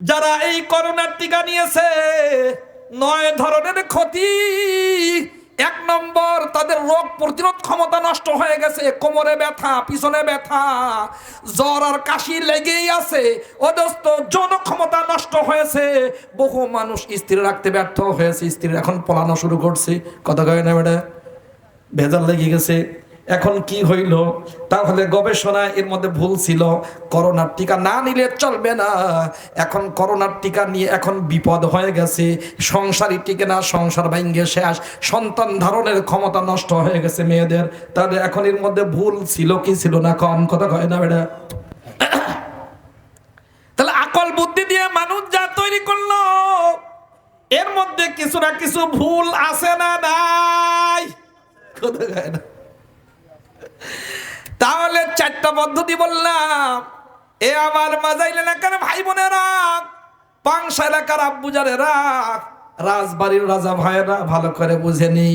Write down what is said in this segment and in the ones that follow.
যারা এই করোনার টিকা নিয়েছে 9 ধরনের ক্ষতি। 1 নম্বর, তাদের রোগ প্রতিরোধ ক্ষমতা নষ্ট হয়ে গেছে, কোমরে ব্যথা, পিছনে ব্যথা, জ্বর আর কাশি লেগেই আছে। অদস্ত যৌন ক্ষমতা নষ্ট হয়েছে, বহু মানুষ স্ত্রী রাখতে ব্যর্থ হয়েছে, স্ত্রী এখন পলানো শুরু করছে। কথা কয় না বেটা, ভেজাল লেগে গেছে। এখন কি হইল? তাহলে গবেষণায় এর মধ্যে ভুল ছিল, করোনার টিকা না নিলে চলবে না। এখন করোনার টিকা নিয়ে এখন বিপদ হয়ে গেছে, সংসারই টিকে না, সংসার ভাঙ্গে শেষ, সন্তান ধারণের ক্ষমতা নষ্ট হয়ে গেছে মেয়েদের। তাহলে এখন এর মধ্যে ভুল ছিল কি ছিল না? কম কথা কয় না বেটা। তাহলে আকল বুদ্ধি দিয়ে মানুষ যা তৈরি করলো, এর মধ্যে কিছু না কিছু ভুল আছে না নাই? কথা কয় না। তাহলে 4টা পদ্ধতি বললাম। এ আমার মাজাইল এলাকার ভাই বোনেরা, পাংশা এলাকার আব্বুজারেরা, রাজবাড়ির রাজা ভাইয়েরা, ভালো করে বুঝে নি।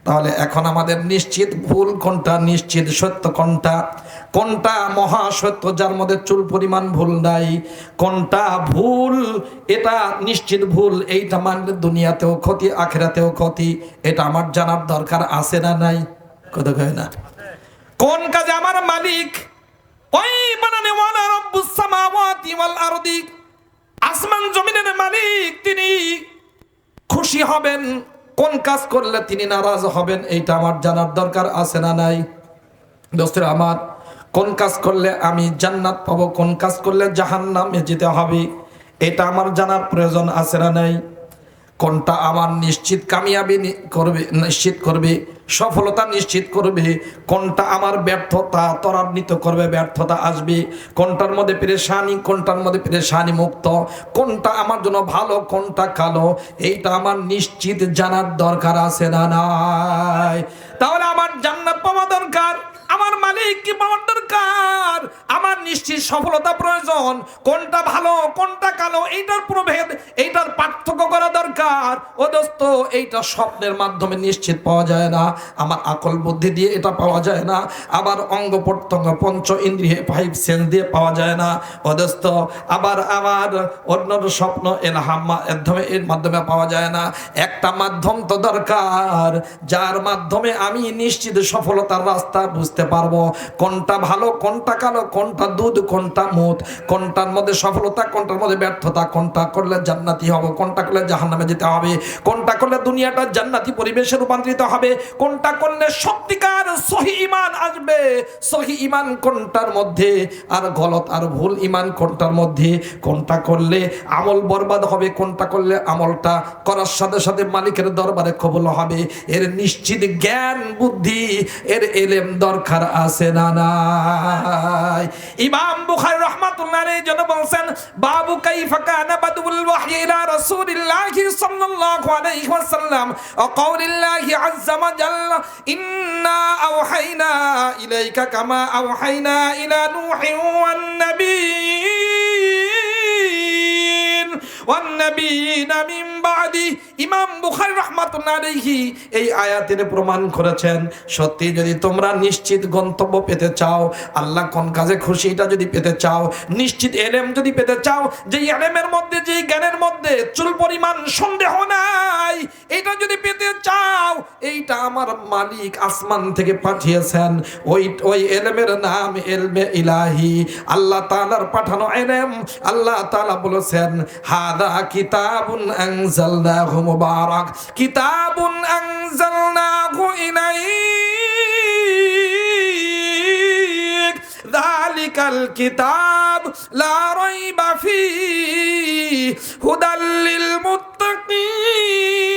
তাহলে এখন আমাদের নিশ্চিত ভুল কোনটা, নিশ্চিত সত্য কোনটা, কোনটা মহাসত্য যার মধ্যে চুল পরিমাণ ভুল নাই, কোনটা ভুল এটা নিশ্চিত ভুল, এইটা মানলে দুনিয়াতেও ক্ষতি আখিরাতেও ক্ষতি, এটা আমার জানার দরকার আছে না নাই? কথা কয় না। কোন কাজে আমার মালিক, ওই বানানে ওয়ালা রব্বুস সামাওয়াতি ওয়াল আরদি, আসমান জমিনের মালিক, তিনি খুশি হবেন, কোন কাজ করলে তিনি নারাজ হবেন, এইটা আমার জানার দরকার আছে না নাই? দোস্তরা আমার, কোন কাজ করলে আমি জান্নাত পাবো, কোন কাজ করলে জাহান্নামে যেতে হবে, এটা আমার জানার প্রয়োজন আছে না নাই? কোনটা আমার নিশ্চিত কামিয়াবি করবে, নিশ্চিত করবে, সফলতা নিশ্চিত করবে, কোনটা আমার ব্যর্থতা ত্বরান্বিত করবে, ব্যর্থতা আসবে, কোনটার মধ্যে পেরেশানি, কোনটার মধ্যে পেরেশানি মুক্ত, কোনটা আমার জন্য ভালো, কোনটা কালো, এইটা আমার নিশ্চিত জানার দরকার আছে না নাই? তাহলে আমার জান্নাত পাওয়া দরকার, আমার মালিক কি পাওয়ার দরকার, আমার নিশ্চিত সফলতা প্রয়োজন, কোনটা ভালো কোনটা কালো এইটার প্রভেদ, এইটার পার্থক্য করা দরকার। ও দোস্ত, এইটা স্বপ্নের মাধ্যমে নিশ্চিত পাওয়া যায় না, আমার আকল বুদ্ধি দিয়ে এটা পাওয়া যায় না, আবার অঙ্গ প্রত্যঙ্গ পঞ্চ ইন্দ্রিয় 5 সেন্স দিয়ে পাওয়া যায় না। ও দোস্ত, আবার আমার অন্য স্বপ্ন এলহাম এর মাধ্যমে পাওয়া যায় না। একটা মাধ্যম তো দরকার, যার মাধ্যমে আমি নিশ্চিত সফলতার রাস্তা বুঝতে পারবো, কোনটা ভালো কোনটা কালো, কোনটা দুধ কোনটা মদ, কোনটার মধ্যে সফলতা কোনটার মধ্যে ব্যর্থতা, কোনটা করলে জান্নাতি হব, কোনটা করলে জাহান্নামে যেতে হবে, কোনটা করলে দুনিয়াটা জান্নাতি পরিবেশে রূপান্তরিত হবে, কোনটা করলে সত্যিকার সহি ঈমান আসবে, সহি ঈমান কোনটার মধ্যে, আর গলত আর ভুল ঈমান কোনটার মধ্যে, কোনটা করলে আমল বরবাদ হবে, কোনটা করলে আমলটা করার সাথে সাথে মালিকের দরবারে কবুল হবে, এর নিশ্চিত জ্ঞান বুদ্ধি, এর এলেম দরকার আছে না নাই? ইমাম বুখারী রাহমাতুল্লাহ আলাইহি জন্য বলেন, বাবু কাইফা কানা বাদুল ওয়াহয়ি ইলা রাসূলিল্লাহি সাল্লাল্লাহু আলাইহি ওয়াসাল্লাম ওয়া কাউলিল্লাহি আযজা ওয়া জাল্লা, ইন্না আওহাইনা ইলাইকা কামা আওহাইনা ইলা নূহিন ওয়ান নাবিয়্যিন ওয়ান নাবিয়্যিনা মিন বাদি। ইমাম বুখারী রাহমাতুল্লাহ আলাইহি এই আয়াতের প্রমাণ করেছেন, সত্যি যদি তোমরা নিশ্চিত গন্তব্য পেতে চাও, আল্লাহ কোন কাজে খুশি এটা যদি পেতে চাও, নিশ্চিত এলেম যদি পেতে চাও, যে এলেমের মধ্যে যে জ্ঞানের মধ্যে চুল পরিমাণ সন্দেহ নাই, এটা যদি পেতে চাও, এইটা আমার মালিক আসমান থেকে পাঠিয়েছেন, ওই এলেমের নাম ইলমে ইলাহি, আল্লাহ তাআলার পাঠানো এলেম। আল্লাহ তাআলা বলেছেন, হাদা কিতাবুন আনজালনাহু মুবারাক, কিতাবুন আনজালনাহু ইলাইক, যালিকাল কিতাব লা রাইবা ফীহি হুদাল লিল মুত্তাকিন।